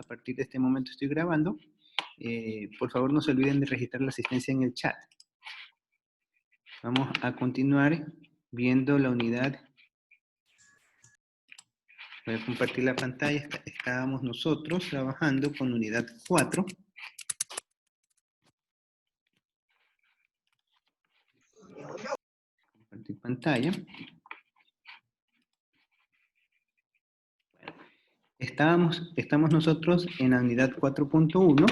partir de este momento estoy grabando. Por favor, no se olviden de registrar la asistencia en el chat. Vamos a continuar viendo la unidad. Voy a compartir la pantalla. Estábamos nosotros trabajando con unidad 4. Compartir pantalla. Estamos nosotros en la unidad 4.1,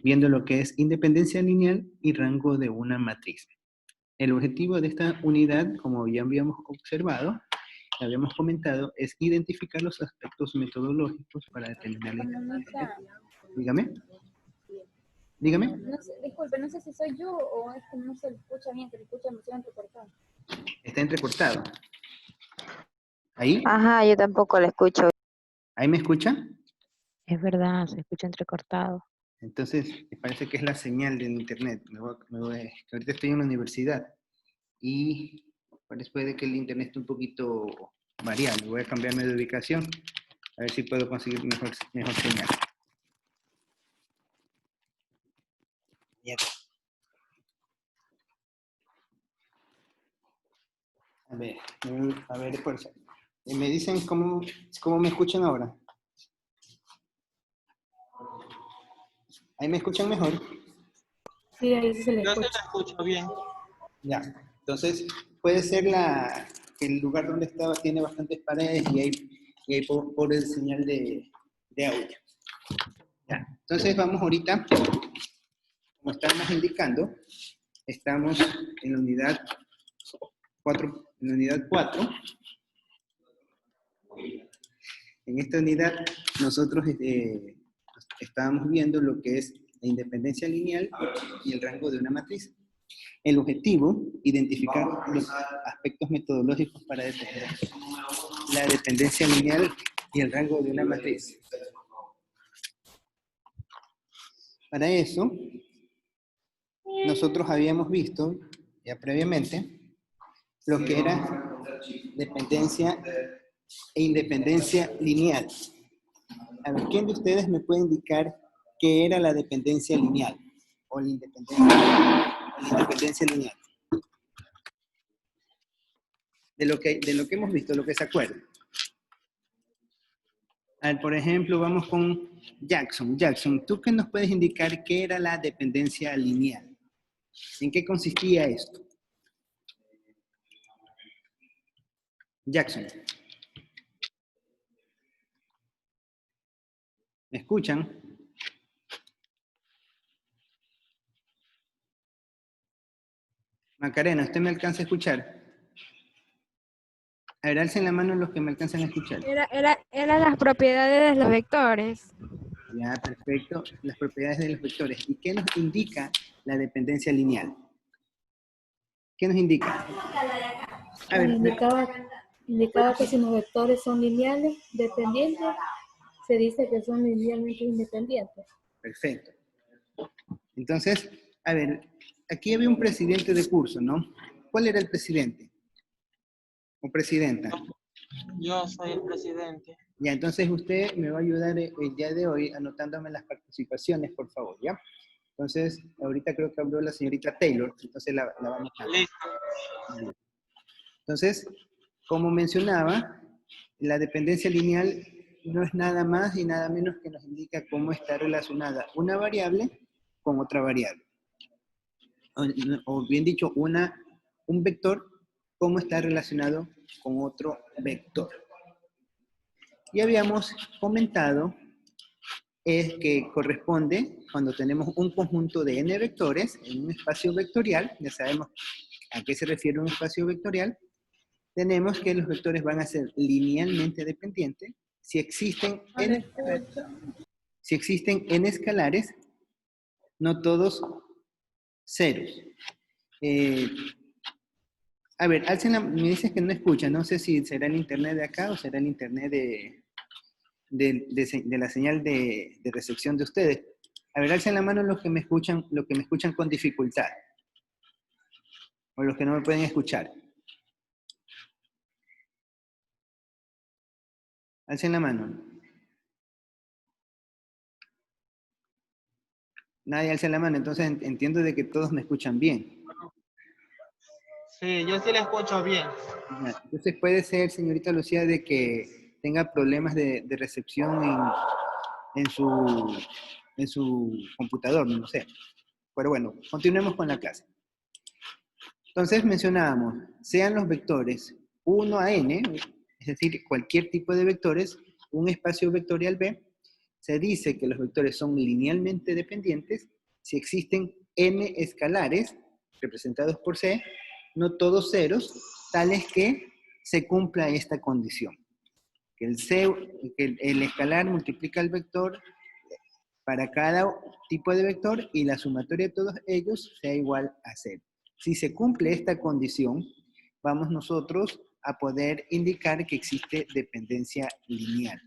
viendo lo que es independencia lineal y rango de una matriz. El objetivo de esta unidad, como ya habíamos observado, habíamos comentado, es identificar los aspectos metodológicos para determinar la independencia. Dígame. Dígame. No sé, disculpe, no sé si soy yo o es que no se escucha bien, que se escucha demasiado entrecortado. Está entrecortado. ¿Ahí? Ajá, yo tampoco la escucho. ¿Ahí me escucha? Es verdad, se escucha entrecortado. Entonces, me parece que es la señal del internet. Ahorita estoy en la universidad y puede que el internet esté un poquito variable. Voy a cambiarme de ubicación a ver si puedo conseguir mejor señal. Ya. A ver, fuerza. ¿Me dicen cómo me escuchan ahora? ¿Ahí me escuchan mejor? Sí, ahí sí se le Yo escucha. se la escucho bien. Ya. Entonces, puede ser que el lugar donde estaba tiene bastantes paredes y hay pobre señal de audio. Ya. Entonces, vamos ahorita, como estábamos indicando, estamos en la unidad 4. En esta unidad nosotros estábamos viendo lo que es la independencia lineal y el rango de una matriz. El objetivo, identificar los aspectos metodológicos para determinar la dependencia lineal y el rango de una matriz. Para eso, nosotros habíamos visto ya previamente lo que era dependencia e independencia lineal. A ver, ¿quién de ustedes me puede indicar qué era la dependencia lineal o la independencia lineal? De lo que hemos visto, lo que se acuerda. A ver, por ejemplo, vamos con Jackson. Jackson, ¿tú qué nos puedes indicar qué era la dependencia lineal? ¿En qué consistía esto? Jackson. ¿Me escuchan? Macarena, ¿usted me alcanza a escuchar? A ver, alcen la mano los que me alcanzan a escuchar. Eran las propiedades de los vectores. Ya, perfecto. Las propiedades de los vectores. ¿Y qué nos indica la dependencia lineal? ¿Qué nos indica? A ver, Indicaba que si los vectores son lineales dependientes, se dice que son linealmente independientes. perfecto. Entonces, a ver, aquí había un presidente de curso, ¿no? ¿Cuál era el presidente? ¿O presidenta? Yo soy el presidente. Ya, entonces usted me va a ayudar el día de hoy anotándome las participaciones, por favor, ¿ya? Entonces, ahorita creo que habló la señorita Taylor, entonces la vamos a anotar. Listo. Entonces, como mencionaba, la dependencia lineal no es nada más y nada menos que nos indica cómo está relacionada una variable con otra variable. O bien dicho, un vector, cómo está relacionado con otro vector. Y habíamos comentado es que corresponde cuando tenemos un conjunto de n vectores en un espacio vectorial, ya sabemos a qué se refiere un espacio vectorial, tenemos que los vectores van a ser linealmente dependientes si existen n escalares, no todos ceros. A ver, me dices que no escucha, no sé si será el internet de acá o será el internet de la señal de recepción de ustedes. A ver, alcen la mano los que me escuchan con dificultad. O los que no me pueden escuchar. Alcen la mano. Nadie alza la mano, entonces entiendo de que todos me escuchan bien. Sí, yo sí le escucho bien. Ya, entonces puede ser, señorita Lucía, de que tenga problemas de recepción en su, en su computador, no sé. Pero bueno, continuemos con la clase. Entonces mencionábamos, sean los vectores 1 a n, es decir, cualquier tipo de vectores, un espacio vectorial B, se dice que los vectores son linealmente dependientes si existen n escalares, representados por C, no todos ceros, tales que se cumpla esta condición. Que el escalar multiplica el vector para cada tipo de vector y la sumatoria de todos ellos sea igual a 0. Si se cumple esta condición, vamos nosotros a poder indicar que existe dependencia lineal.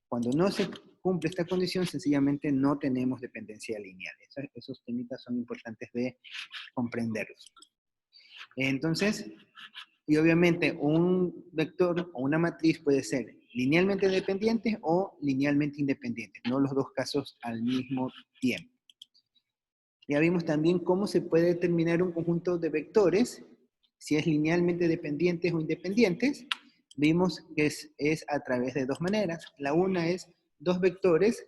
Cuando no se cumple esta condición, sencillamente no tenemos dependencia lineal. Esos temitas son importantes de comprenderlos. Entonces, y obviamente un vector o una matriz puede ser linealmente dependiente o linealmente independiente, no los dos casos al mismo tiempo. Ya vimos también cómo se puede determinar un conjunto de vectores, si es linealmente dependientes o independientes. Vimos que es a través de dos maneras. La una es dos vectores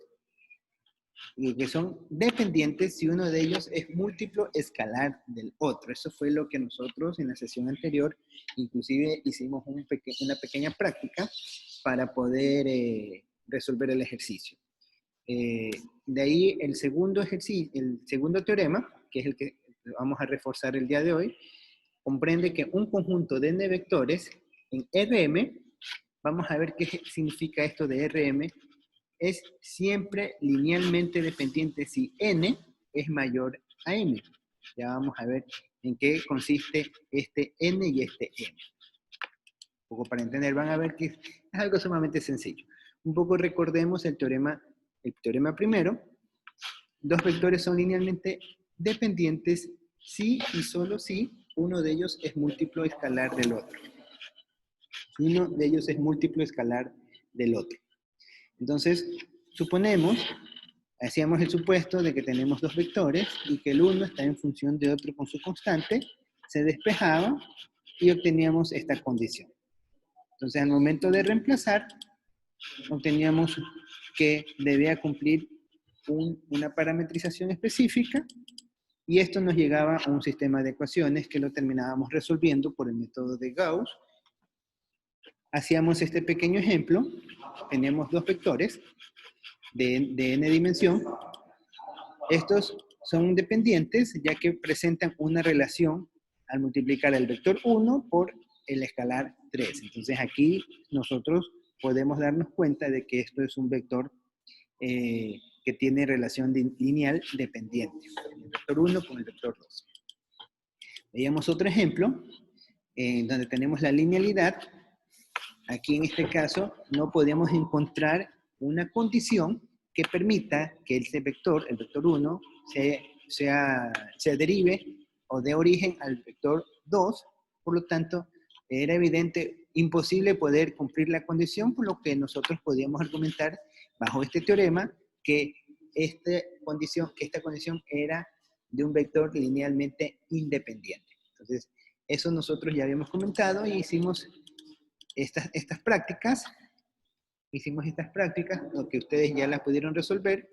que son dependientes si uno de ellos es múltiplo escalar del otro. Eso fue lo que nosotros en la sesión anterior, inclusive hicimos una pequeña práctica para poder resolver el ejercicio. De ahí el segundo teorema, que es el que vamos a reforzar el día de hoy, comprende que un conjunto de n vectores en Rm, vamos a ver qué significa esto de Rm, es siempre linealmente dependiente si n es mayor a m. Ya vamos a ver en qué consiste este n y este m. Un poco para entender, van a ver que es algo sumamente sencillo. Un poco recordemos el teorema primero. Dos vectores son linealmente dependientes si y solo si uno de ellos es múltiplo escalar del otro. Uno de ellos es múltiplo escalar del otro. Entonces, hacíamos el supuesto de que tenemos dos vectores y que el uno está en función de otro con su constante, se despejaba y obteníamos esta condición. Entonces, al momento de reemplazar, obteníamos que debía cumplir una parametrización específica y esto nos llegaba a un sistema de ecuaciones que lo terminábamos resolviendo por el método de Gauss. Hacíamos este pequeño ejemplo, teníamos dos vectores de n dimensión. Estos son dependientes ya que presentan una relación al multiplicar el vector 1 por el escalar 3. Entonces aquí nosotros podemos darnos cuenta de que esto es un vector que tiene relación lineal dependiente. El vector 1 con el vector 2. Veíamos otro ejemplo donde tenemos la linealidad. Aquí en este caso no podíamos encontrar una condición que permita que este vector, el vector 1, se derive o dé origen al vector 2. Por lo tanto, era evidente, imposible poder cumplir la condición, por lo que nosotros podíamos argumentar bajo este teorema que esta condición era de un vector linealmente independiente. Entonces, eso nosotros ya habíamos comentado y hicimos estas prácticas. Lo que ustedes ya las pudieron resolver.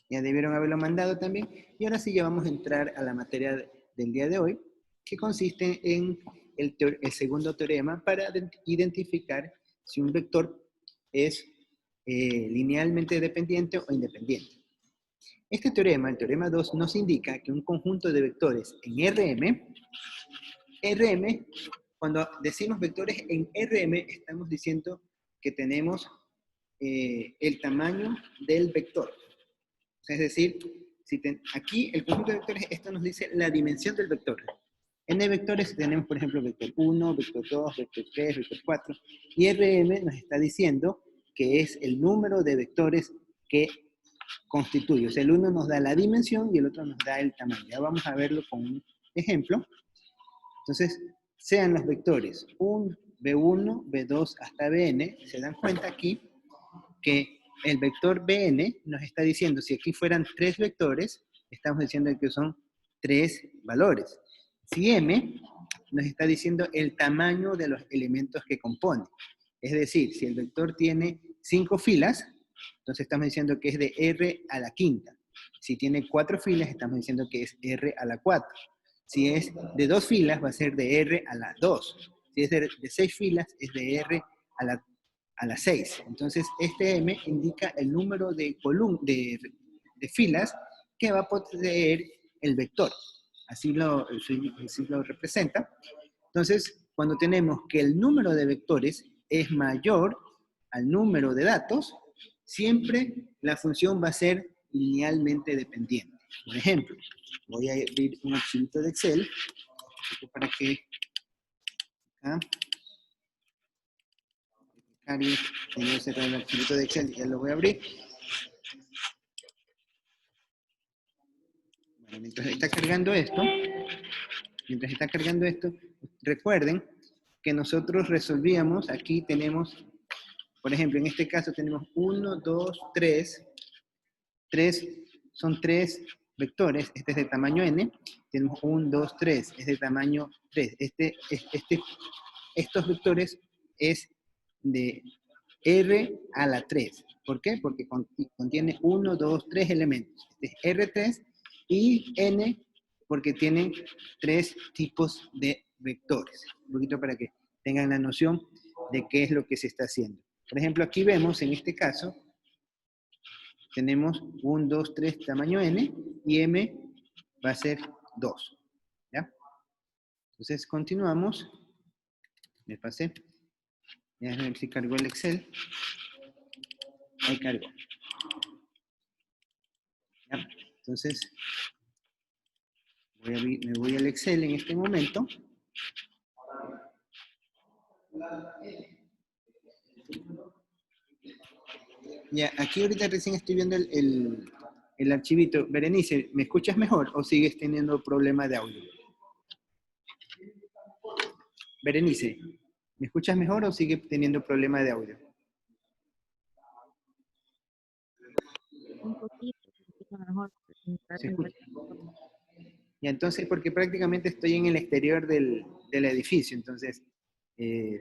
Ya debieron haberlo mandado también. Y ahora sí ya vamos a entrar a la materia del día de hoy, que consiste en el segundo teorema para identificar si un vector es linealmente dependiente o independiente. Este teorema, el teorema 2, nos indica que un conjunto de vectores en Rm, cuando decimos vectores en Rm, estamos diciendo que tenemos el tamaño del vector. Es decir, aquí el conjunto de vectores, esto nos dice la dimensión del vector. N vectores tenemos, por ejemplo, vector 1, vector 2, vector 3, vector 4. Y Rm nos está diciendo que es el número de vectores que constituye. O sea, el uno nos da la dimensión y el otro nos da el tamaño. Ya vamos a verlo con un ejemplo. Entonces, sean los vectores B1, B2 hasta Bn, se dan cuenta aquí que el vector Bn nos está diciendo, si aquí fueran 3 vectores, estamos diciendo que son 3 valores. Si M nos está diciendo el tamaño de los elementos que compone. Es decir, si el vector tiene 5 filas, entonces estamos diciendo que es de R a la quinta. Si tiene 4 filas, estamos diciendo que es R a la 4. Si es de 2 filas, va a ser de R a la 2. Si es de 6 filas, es de R a la 6. Entonces, este M indica el número de filas que va a poseer el vector. Así lo representa. Entonces, cuando tenemos que el número de vectores es mayor al número de datos, siempre la función va a ser linealmente dependiente. Por ejemplo, voy a abrir un archivito de Excel para que acá cargue. Voy a cerrar el archivito de Excel y ya lo voy a abrir. Bueno, mientras está cargando esto, recuerden que nosotros resolvíamos, aquí tenemos, por ejemplo, en este caso tenemos 1, 2, 3, son 3 vectores, este es de tamaño n, tenemos 1, 2, 3, es de tamaño 3, estos vectores es de R a la 3, ¿por qué? Porque contiene 1, 2, 3 elementos, este es R3 y n porque tienen 3 tipos de vectores, un poquito para que tengan la noción de qué es lo que se está haciendo. Por ejemplo, aquí vemos en este caso, tenemos 1, 2, 3 tamaño n y m va a ser 2. ¿Ya? Entonces continuamos. Me pasé. Déjame ver si cargó el Excel. Ahí cargó. ¿Ya? Entonces, me voy al Excel en este momento. Ya, aquí ahorita recién estoy viendo el archivito. Berenice, ¿me escuchas mejor o sigues teniendo problema de audio? Berenice, ¿me escuchas mejor o sigues teniendo problema de audio? Un poquito mejor. ¿Se escucha? Y entonces, porque prácticamente estoy en el exterior del edificio, entonces,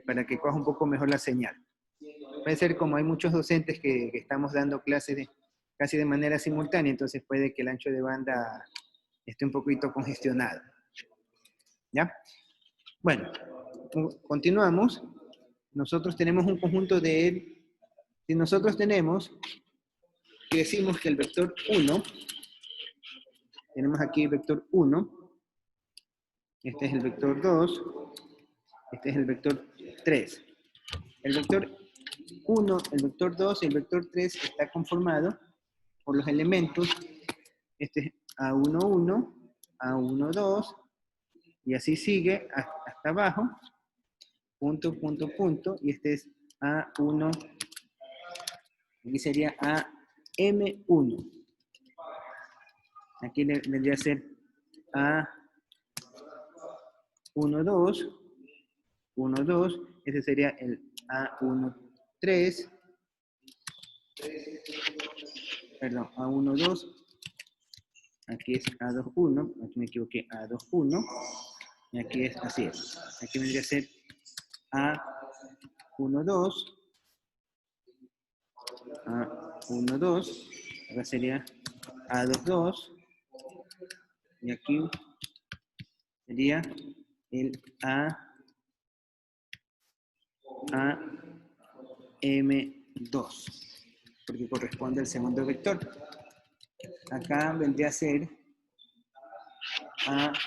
para que coja un poco mejor la señal. Puede ser como hay muchos docentes que estamos dando clases casi de manera simultánea, entonces puede que el ancho de banda esté un poquito congestionado. ¿Ya? Bueno, continuamos. Nosotros tenemos un conjunto de... Si nosotros tenemos, que decimos que el vector 1, tenemos aquí el vector 1, este es el vector 2, este es el vector 3. El vector 1, el vector 2 y el vector 3 está conformado por los elementos, este es A11, A12, y así sigue hasta abajo, punto, punto, punto, y este es A1, aquí sería AM1. Aquí vendría a ser A12, 1, 2, ese sería el A13, perdón, A12, aquí es A21, aquí me equivoqué, A21, y aquí es, así es, aquí vendría a ser A12, A12, acá sería A22, y aquí sería el AM2, porque corresponde al segundo vector. Acá vendría a ser A13,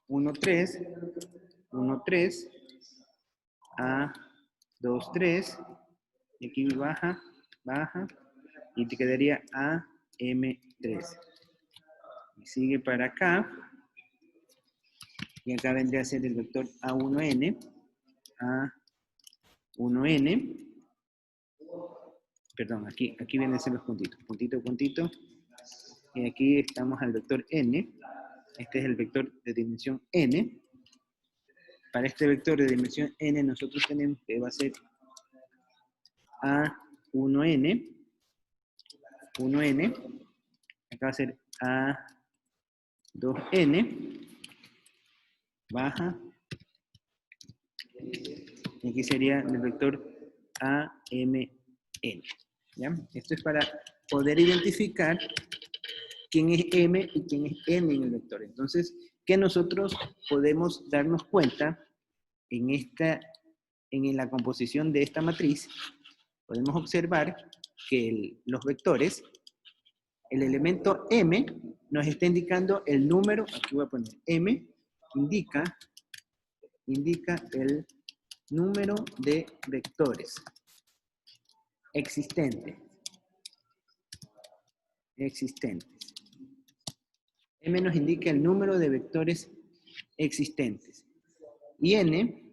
1,3, A2,3, y aquí baja, y te quedaría AM3. Y sigue para acá, y acá vendría a ser el vector A1N, A1N, perdón, aquí vienen a ser los puntitos, puntito, puntito, y aquí estamos al vector N, este es el vector de dimensión N. Para este vector de dimensión N nosotros tenemos que va a ser 1n, 1n, acá va a ser A2n, baja, y aquí sería el vector AMN. ¿Ya? Esto es para poder identificar quién es M y quién es N en el vector. Entonces, que nosotros podemos darnos cuenta en la composición de esta matriz, podemos observar que los vectores, el elemento M nos está indicando el número, aquí voy a poner M, indica el número de vectores existentes. M nos indica el número de vectores existentes. Y N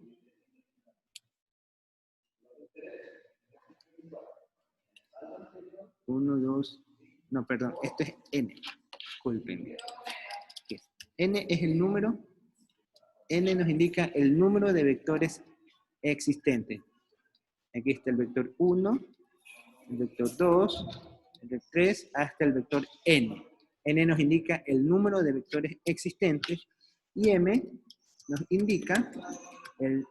esto es N. Disculpen. N es el número, N nos indica el número de vectores existentes. Aquí está el vector 1, el vector 2, el vector 3, hasta el vector N. N nos indica el número de vectores existentes y M nos indica el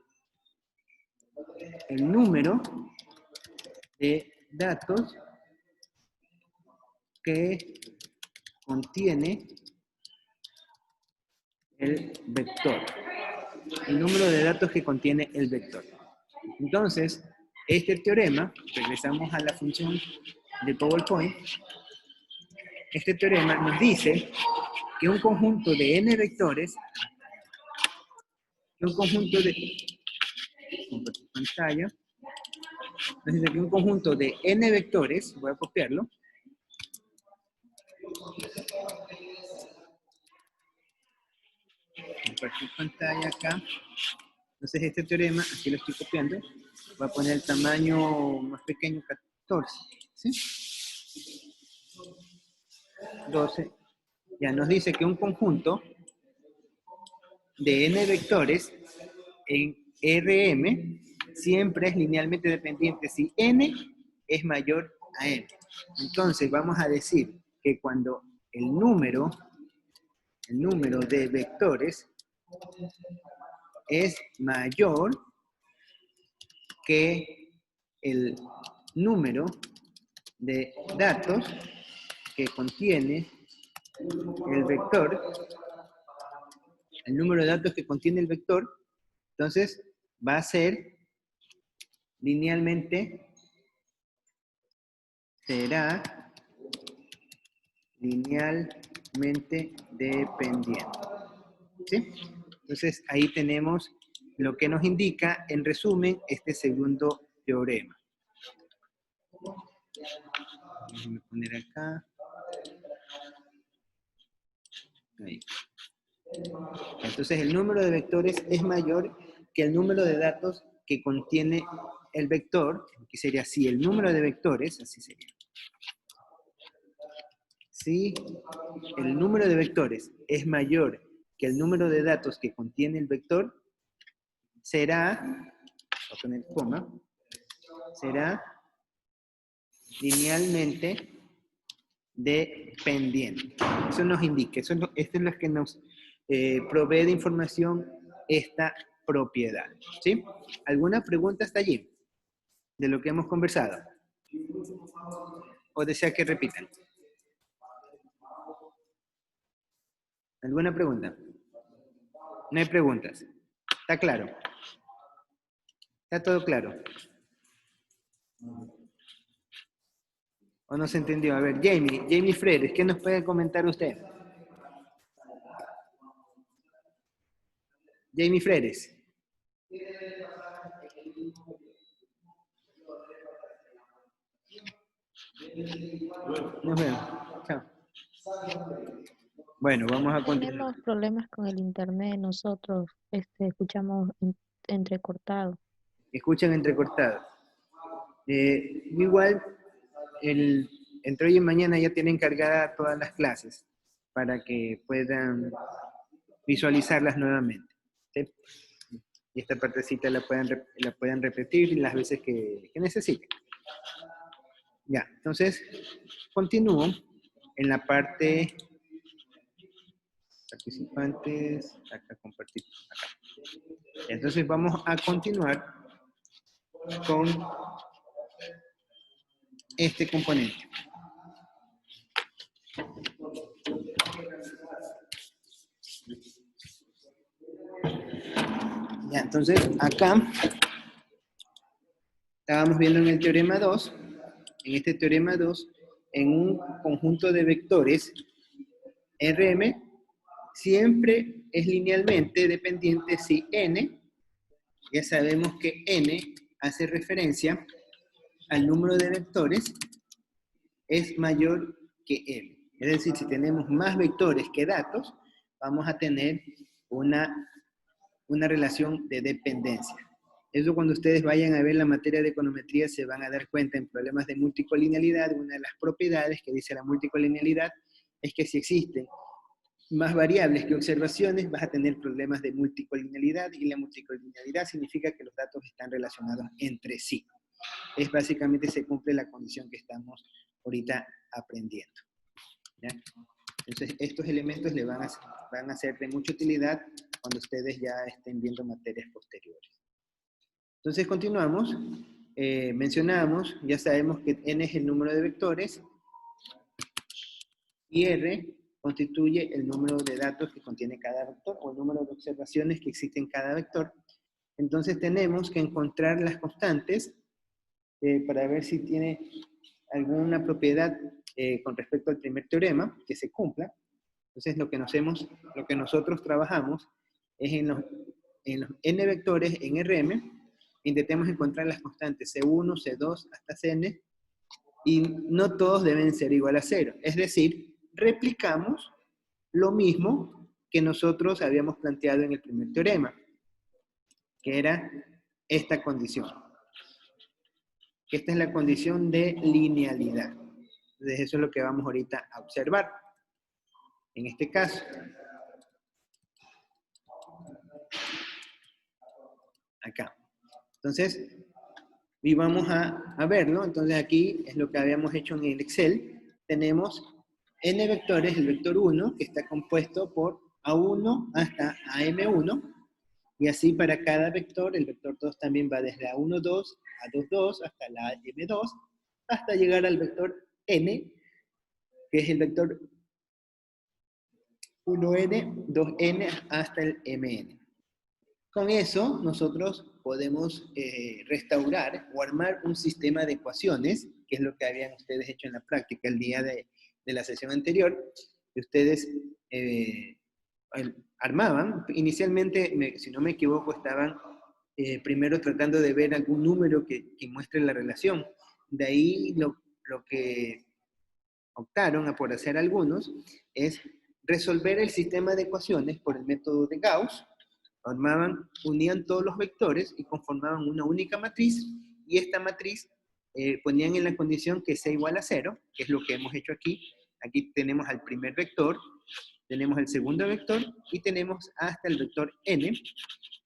número de datos que contiene el vector. El número de datos que contiene el vector. Entonces, este teorema, regresamos a la función de PowerPoint, este teorema nos dice que un conjunto de n vectores, compartir pantalla, nos dice que un conjunto de n vectores, voy a copiarlo, compartir pantalla acá. Entonces este teorema, aquí lo estoy copiando, voy a poner el tamaño más pequeño, 14, ¿sí? 12, ya nos dice que un conjunto de n vectores en Rm siempre es linealmente dependiente si n es mayor a m. Entonces vamos a decir que cuando el número de vectores es mayor que el número de datos que contiene el vector, entonces va a ser será linealmente dependiente. ¿Sí? Entonces ahí tenemos lo que nos indica, en resumen, este segundo teorema. Déjenme poner acá. Ahí. Entonces el número de vectores es mayor que el número de datos que contiene el vector, que sería así, el número de vectores, así sería. Si el número de vectores es mayor que el número de datos que contiene el vector, será, voy a poner coma, será linealmente dependiente. Eso nos indica, esto es lo que nos provee de información esta propiedad. ¿Sí? ¿Alguna pregunta hasta allí de lo que hemos conversado? ¿O desea que repitan? ¿Alguna pregunta? No hay preguntas. ¿Está claro? ¿Está todo claro? ¿O no se entendió? A ver, Jamie Freires, ¿qué nos puede comentar usted? Jamie Freires. Nos vemos. Chao. Bueno, vamos a continuar. Tenemos problemas con el internet, nosotros escuchamos entrecortado. Escuchan entrecortado. Igual, entre hoy y mañana ya tienen cargadas todas las clases para que puedan visualizarlas nuevamente. ¿Sí? Y esta partecita la pueden repetir las veces que necesiten. Ya, entonces, continúo en la parte participantes, acá compartir, acá. Entonces vamos a continuar con este componente. Ya, entonces acá estábamos viendo en el teorema 2, en este teorema 2, en un conjunto de vectores, Rm siempre es linealmente dependiente si n, ya sabemos que n hace referencia al número de vectores, es mayor que m. Es decir, si tenemos más vectores que datos, vamos a tener una relación de dependencia. Eso cuando ustedes vayan a ver la materia de econometría se van a dar cuenta en problemas de multicolinealidad. Una de las propiedades que dice la multicolinealidad es que si existen más variables que observaciones, vas a tener problemas de multicolinealidad, y la multicolinealidad significa que los datos están relacionados entre sí. Es básicamente se cumple la condición que estamos ahorita aprendiendo. ¿Ya? Entonces, estos elementos le van a ser de mucha utilidad cuando ustedes ya estén viendo materias posteriores. Entonces, continuamos. Mencionamos, ya sabemos que n es el número de vectores y r constituye el número de datos que contiene cada vector o el número de observaciones que existe en cada vector. Entonces, tenemos que encontrar las constantes para ver si tiene alguna propiedad con respecto al primer teorema que se cumpla. Entonces, lo que nosotros trabajamos es en los n vectores en Rm, intentemos encontrar las constantes C1, C2 hasta Cn, y no todos deben ser igual a 0. Es decir, replicamos lo mismo que nosotros habíamos planteado en el primer teorema, que era esta condición. Esta es la condición de linealidad. Entonces, eso es lo que vamos ahorita a observar. En este caso, acá. Entonces, y vamos a verlo. Entonces, aquí es lo que habíamos hecho en el Excel. Tenemos n vectores, el vector 1, que está compuesto por A1 hasta AM1. Y así para cada vector, el vector 2 también va desde A1, 2, A2, 2, hasta la M2, hasta llegar al vector n, que es el vector 1n, 2n, hasta el mn. Con eso, nosotros podemos restaurar o armar un sistema de ecuaciones, que es lo que habían ustedes hecho en la práctica el día de la sesión anterior, que ustedes armaban. Inicialmente, si no me equivoco, estaban primero tratando de ver algún número que muestre la relación. De ahí lo que optaron a por hacer algunos es resolver el sistema de ecuaciones por el método de Gauss. Unían todos los vectores y conformaban una única matriz, y esta matriz ponían en la condición que sea igual a 0, que es lo que hemos hecho aquí. Aquí tenemos al primer vector, tenemos el segundo vector y tenemos hasta el vector n,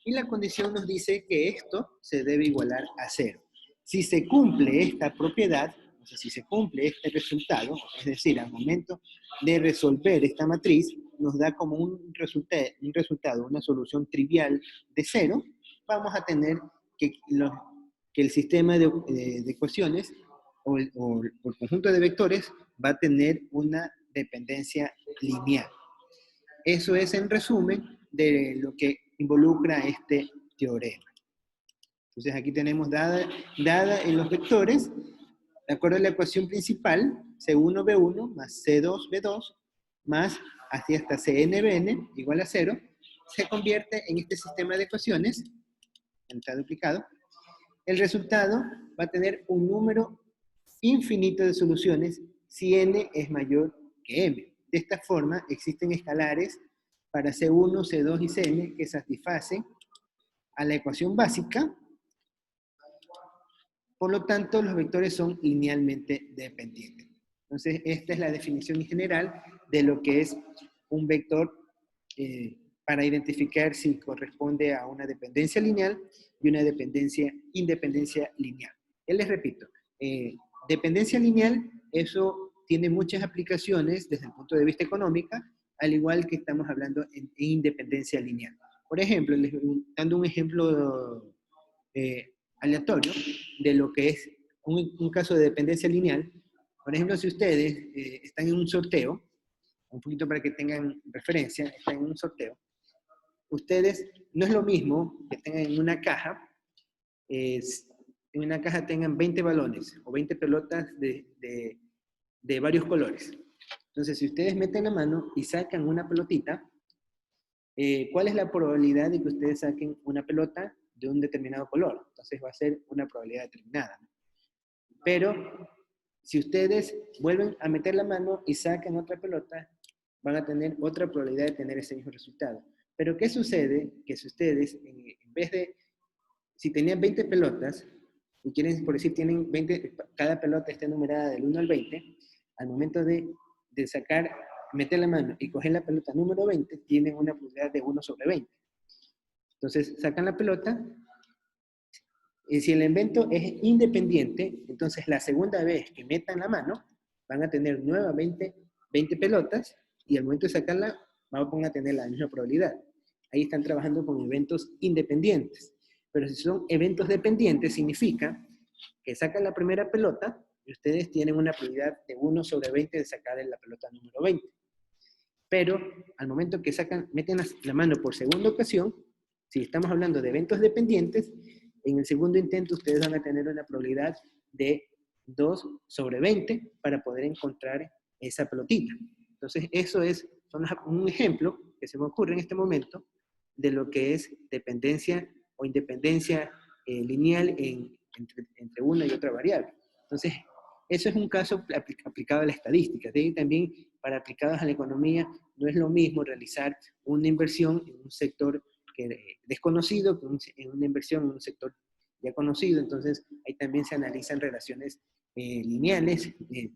y la condición nos dice que esto se debe igualar a 0. Si se cumple esta propiedad, o sea, si se cumple este resultado, es decir, al momento de resolver esta matriz, nos da como un resultado, una solución trivial de 0, vamos a tener que el sistema de ecuaciones o el conjunto de vectores va a tener una dependencia lineal. Eso es en resumen de lo que involucra este teorema. Entonces aquí tenemos dada en los vectores, de acuerdo a la ecuación principal, C1B1 más C2B2 más así hasta CNBN igual a 0, se convierte en este sistema de ecuaciones, está duplicado. El resultado va a tener un número infinito de soluciones si n es mayor que m. De esta forma, existen escalares para C1, C2 y Cn que satisfacen a la ecuación básica. Por lo tanto, los vectores son linealmente dependientes. Entonces, esta es la definición general de lo que es un vector para identificar si corresponde a una dependencia lineal y una independencia lineal. Les repito, Dependencia lineal, eso tiene muchas aplicaciones desde el punto de vista económico, al igual que estamos hablando en independencia lineal. Por ejemplo, les dando un ejemplo aleatorio de lo que es un caso de dependencia lineal. Por ejemplo, si ustedes están en un sorteo, un poquito para que tengan referencia, están en un sorteo, ustedes, no es lo mismo que tengan en una caja, en una caja tengan 20 balones o 20 pelotas de varios colores. Entonces, si ustedes meten la mano y sacan una pelotita, ¿cuál es la probabilidad de que ustedes saquen una pelota de un determinado color? Entonces va a ser una probabilidad determinada. Pero si ustedes vuelven a meter la mano y sacan otra pelota, van a tener otra probabilidad de tener ese mismo resultado. Pero ¿qué sucede? Que si ustedes, en vez de, si tenían 20 pelotas, y quieren, por decir, tienen 20, cada pelota está numerada del 1 al 20, al momento de sacar, meter la mano y coger la pelota número 20, tienen una probabilidad de 1 sobre 20. Entonces, sacan la pelota, y si el evento es independiente, entonces la segunda vez que metan la mano, van a tener nuevamente 20 pelotas, y al momento de sacarla, van a tener la misma probabilidad. Ahí están trabajando con eventos independientes. Pero si son eventos dependientes, significa que sacan la primera pelota, y ustedes tienen una probabilidad de 1 sobre 20 de sacar la pelota número 20. Pero al momento que meten la mano por segunda ocasión, si estamos hablando de eventos dependientes, en el segundo intento ustedes van a tener una probabilidad de 2 sobre 20 para poder encontrar esa pelotita. Entonces, eso es un ejemplo que se me ocurre en este momento de lo que es dependencia o independencia lineal entre una y otra variable. Entonces, eso es un caso aplicado a la estadística. De ahí también, para aplicados a la economía, no es lo mismo realizar una inversión en un sector desconocido que en una inversión en un sector ya conocido. Entonces, ahí también se analizan relaciones lineales,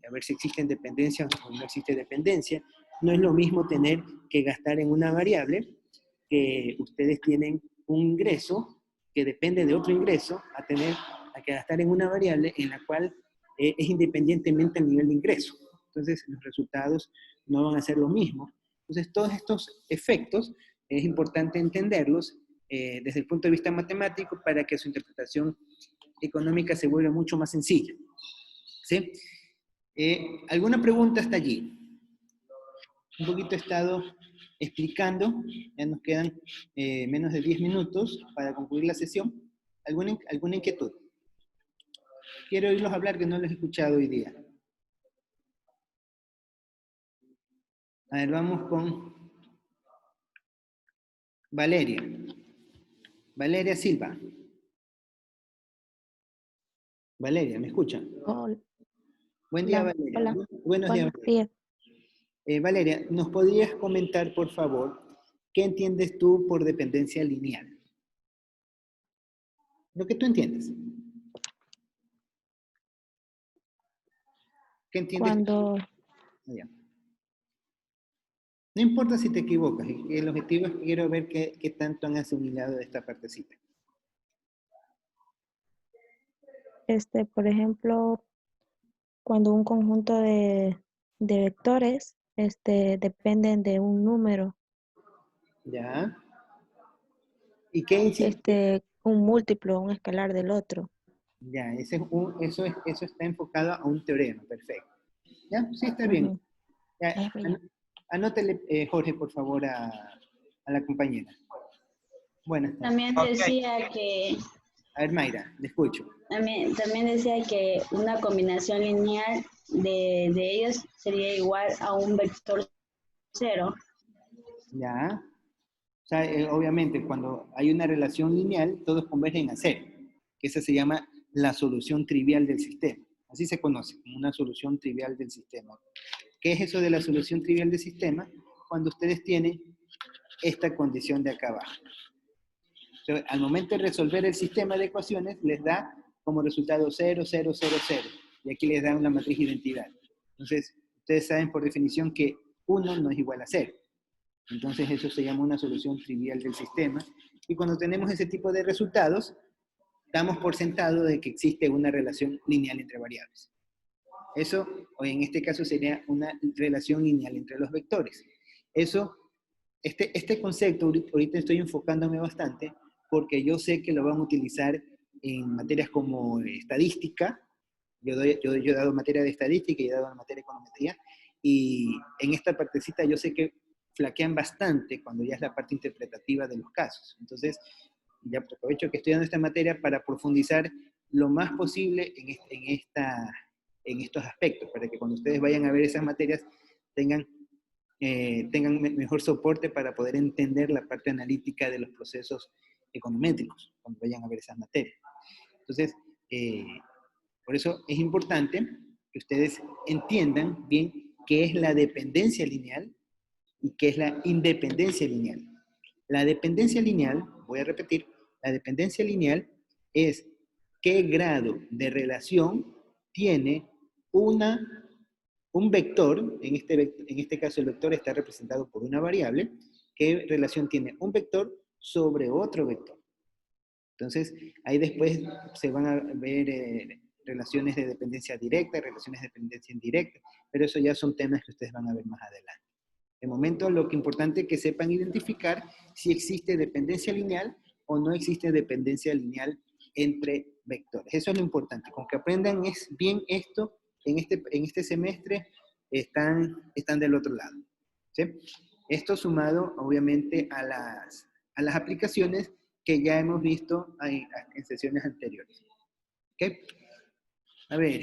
a ver si existen dependencias o no existe dependencia. No es lo mismo tener que gastar en una variable que ustedes tienen un ingreso que depende de otro ingreso a que gastar en una variable en la cual es independientemente del nivel de ingreso. Entonces, los resultados no van a ser lo mismo. Entonces, todos estos efectos es importante entenderlos desde el punto de vista matemático para que su interpretación económica se vuelva mucho más sencilla. ¿Sí? ¿Alguna pregunta hasta allí? Un poquito he estado explicando, ya nos quedan menos de 10 minutos para concluir la sesión. ¿Alguna inquietud? Quiero oírlos hablar, que no los he escuchado hoy día. A ver, vamos con Valeria. Valeria Silva. Valeria, ¿me escucha? Hola, Buen día, Valeria. hola, Buenos días, buenos Valeria. días. Valeria, ¿nos podrías comentar, por favor, qué entiendes tú por dependencia lineal? Lo que tú entiendes. ¿Qué entiendes? Cuando, Ya. No importa si te equivocas, el objetivo es que quiero ver qué tanto han asimilado de esta partecita. por ejemplo, cuando un conjunto de vectores, dependen de un número, ¿Ya? ¿Y qué insiste? un múltiplo, un escalar del otro. Ya, eso está enfocado a un teorema, perfecto. ¿Ya? Sí, está bien. Ujú. Ya, anótele, Jorge, por favor, a la compañera. Buenas tardes. También decía que A ver, Mayra, le escucho. también decía que una combinación lineal de ellos sería igual a un vector cero. Ya. O sea, obviamente, cuando hay una relación lineal, todos convergen a cero, que esa se llama la solución trivial del sistema. Así se conoce, como una solución trivial del sistema. ¿Qué es eso de la solución trivial del sistema? Cuando ustedes tienen esta condición de acá abajo. O sea, al momento de resolver el sistema de ecuaciones, les da como resultado 0, 0, 0, 0. Y aquí les da una matriz de identidad. Entonces, ustedes saben por definición que 1 no es igual a 0. Entonces, eso se llama una solución trivial del sistema. Y cuando tenemos ese tipo de resultados, damos por sentado de que existe una relación lineal entre variables. Eso, o en este caso, sería una relación lineal entre los vectores. Eso, este concepto, ahorita estoy enfocándome bastante, porque yo sé que lo van a utilizar en materias como estadística. Yo he dado materia de estadística y he dado materia de econometría, y en esta partecita yo sé que flaquean bastante cuando ya es la parte interpretativa de los casos. Entonces, ya aprovecho que estoy dando esta materia para profundizar lo más posible en estos aspectos, para que cuando ustedes vayan a ver esas materias tengan mejor soporte para poder entender la parte analítica de los procesos econométricos, cuando vayan a ver esas materias. Entonces, por eso es importante que ustedes entiendan bien qué es la dependencia lineal y qué es la independencia lineal. La dependencia lineal, voy a repetir, la dependencia lineal es qué grado de relación tiene un vector, en este caso el vector está representado por una variable, qué relación tiene un vector sobre otro vector. Entonces, ahí después se van a ver relaciones de dependencia directa, relaciones de dependencia indirecta, pero eso ya son temas que ustedes van a ver más adelante. De momento, lo que es importante es que sepan identificar si existe dependencia lineal o no existe dependencia lineal entre vectores. Eso es lo importante. Con que aprendan bien esto, en este semestre están del otro lado. ¿Sí? Esto sumado, obviamente, a las aplicaciones que ya hemos visto en sesiones anteriores. ¿Ok? A ver,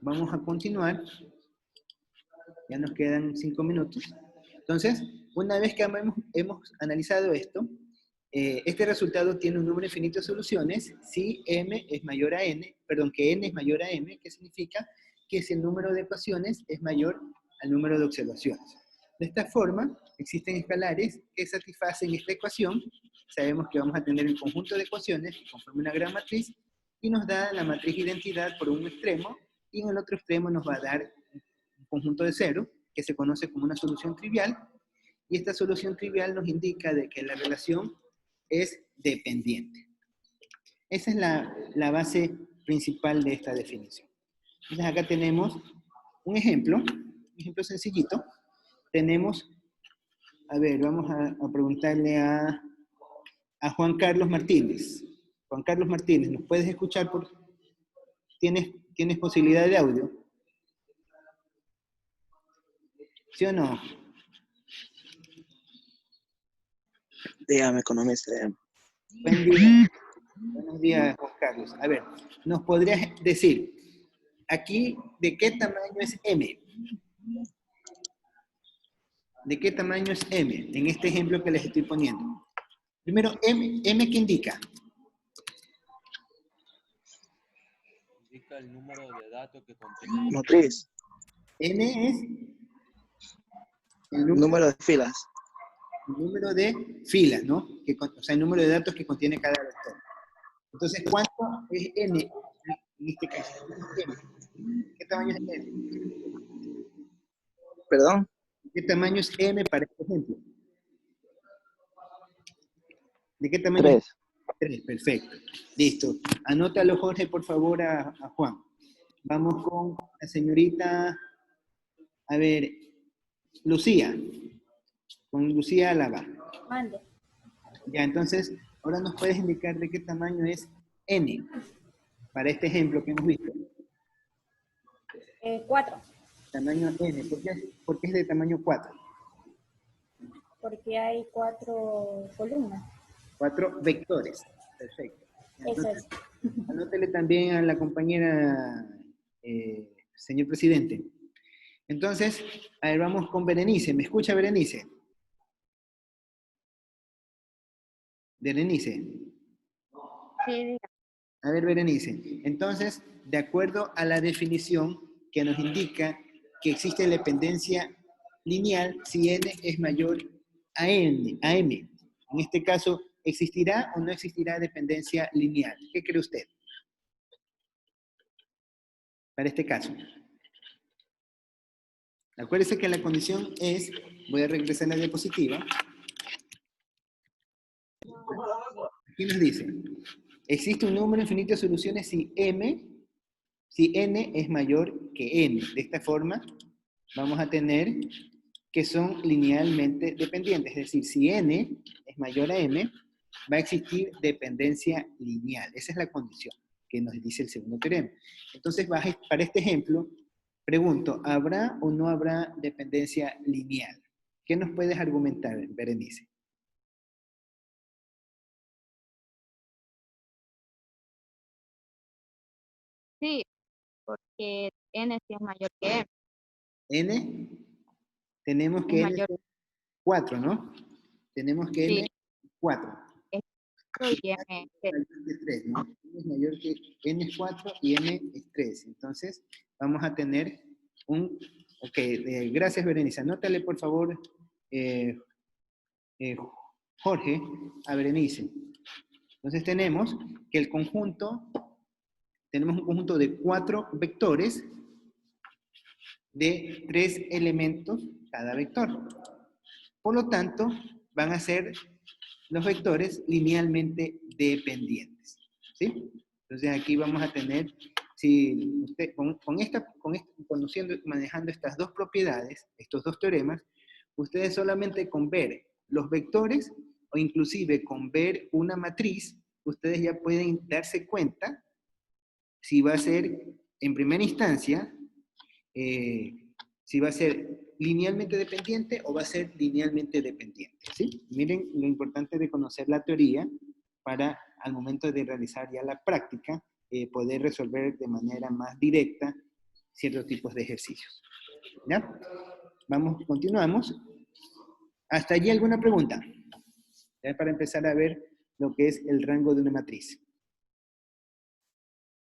vamos a continuar. Ya nos quedan 5 minutos. Entonces, una vez que hemos analizado esto, este resultado tiene un número infinito de soluciones si m es mayor a n, perdón, que n es mayor a m, que significa que si el número de ecuaciones es mayor al número de observaciones. De esta forma, existen escalares que satisfacen esta ecuación. Sabemos que vamos a tener el conjunto de ecuaciones que conforman una gran matriz y nos da la matriz identidad por un extremo y en el otro extremo nos va a dar un conjunto de cero que se conoce como una solución trivial, y esta solución trivial nos indica de que la relación es dependiente. Esa es la base principal de esta definición. Entonces acá tenemos un ejemplo sencillito. Tenemos, a ver, vamos a preguntarle a Juan Carlos Martínez. Juan Carlos Martínez, ¿nos puedes escuchar? ¿Tienes posibilidad de audio? ¿Sí o no? Dígame, economista. Buen día. Buenos días, Juan Carlos. A ver, ¿nos podrías decir aquí de qué tamaño es M? ¿De qué tamaño es M? En este ejemplo que les estoy poniendo. Primero, M ¿qué indica? Indica el número de datos que contiene. Motriz. N es el Número de filas. número de filas, ¿no? O sea, el número de datos que contiene cada vector. Entonces, ¿cuánto es N en este caso? ¿Qué tamaño es M? ¿Perdón? ¿Qué tamaño es M para este ejemplo? ¿De qué tamaño 3. es? 3, perfecto. Listo. Anótalo, Jorge, por favor, a Juan. Vamos con la señorita, a ver, Lucía. Con Lucía Álava. Mande. Ya, entonces, ahora nos puedes indicar de qué tamaño es N para este ejemplo que hemos visto. 4. Tamaño N. ¿Por qué es de tamaño 4? Porque hay 4 columnas. 4 vectores. Perfecto. Eso es. Anótele también a la compañera, señor presidente. Entonces, a ver, vamos con Berenice. ¿Me escucha, Berenice? Berenice. Sí, A ver, Berenice. Entonces, de acuerdo a la definición que nos indica que existe dependencia lineal si n es mayor a m. En este caso, ¿existirá o no existirá dependencia lineal? ¿Qué cree usted? Para este caso. Acuérdese que la condición es, voy a regresar a la diapositiva. Aquí nos dice, existe un número infinito de soluciones si m si n es mayor que n. De esta forma, vamos a tener que son linealmente dependientes. Es decir, si n es mayor a m, va a existir dependencia lineal. Esa es la condición que nos dice el segundo teorema. Entonces, para este ejemplo, pregunto, ¿habrá o no habrá dependencia lineal? ¿Qué nos puedes argumentar, Berenice? Sí, porque n sí es mayor que m. N, tenemos Es que n mayor, es 4, ¿no? Tenemos que n sí, es 4. es 4 y m es 3. Mayor que 3, ¿no? N es mayor que n es 4 y n es 3. Entonces, vamos a tener un... Ok, gracias, Berenice. Anótale, por favor, Jorge, a Berenice. Entonces, tenemos que el conjunto, tenemos un conjunto de 4 vectores de 3 elementos cada vector. Por lo tanto, van a ser los vectores linealmente dependientes. ¿Sí? Entonces aquí vamos a tener, si usted, manejando estas dos propiedades, estos dos teoremas, ustedes solamente con ver los vectores, o inclusive con ver una matriz, ustedes ya pueden darse cuenta si va a ser, en primera instancia, si va a ser linealmente dependiente o va a ser linealmente dependiente. ¿Sí? Miren lo importante de conocer la teoría para al momento de realizar ya la práctica, poder resolver de manera más directa ciertos tipos de ejercicios. ¿Ya? Vamos, continuamos. ¿Hasta allí alguna pregunta? Ya para empezar a ver lo que es el rango de una matriz.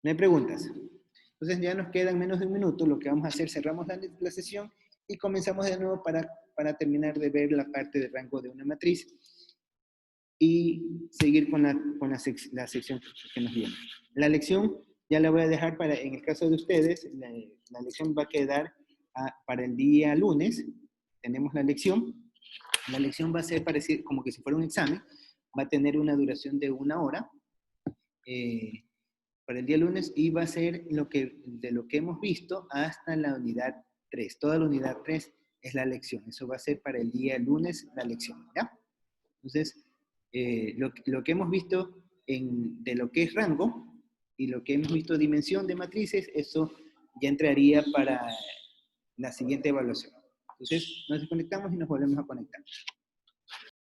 ¿No hay preguntas? Entonces ya nos quedan menos de un minuto. Lo que vamos a hacer, cerramos la sesión y comenzamos de nuevo para terminar de ver la parte de rango de una matriz y seguir con la sección que nos viene. La lección ya la voy a dejar para, en el caso de ustedes, la lección va a quedar para el día lunes. Tenemos la lección. La lección va a ser parecido, como que si fuera un examen. Va a tener una duración de 1 hora. Para el día lunes, y va a ser de lo que hemos visto hasta la unidad 3. Toda la unidad 3 es la lección. Eso va a ser para el día lunes la lección, ¿ya? Entonces, lo que hemos visto de lo que es rango y lo que hemos visto dimensión de matrices, eso ya entraría para la siguiente evaluación. Entonces, nos desconectamos y nos volvemos a conectar.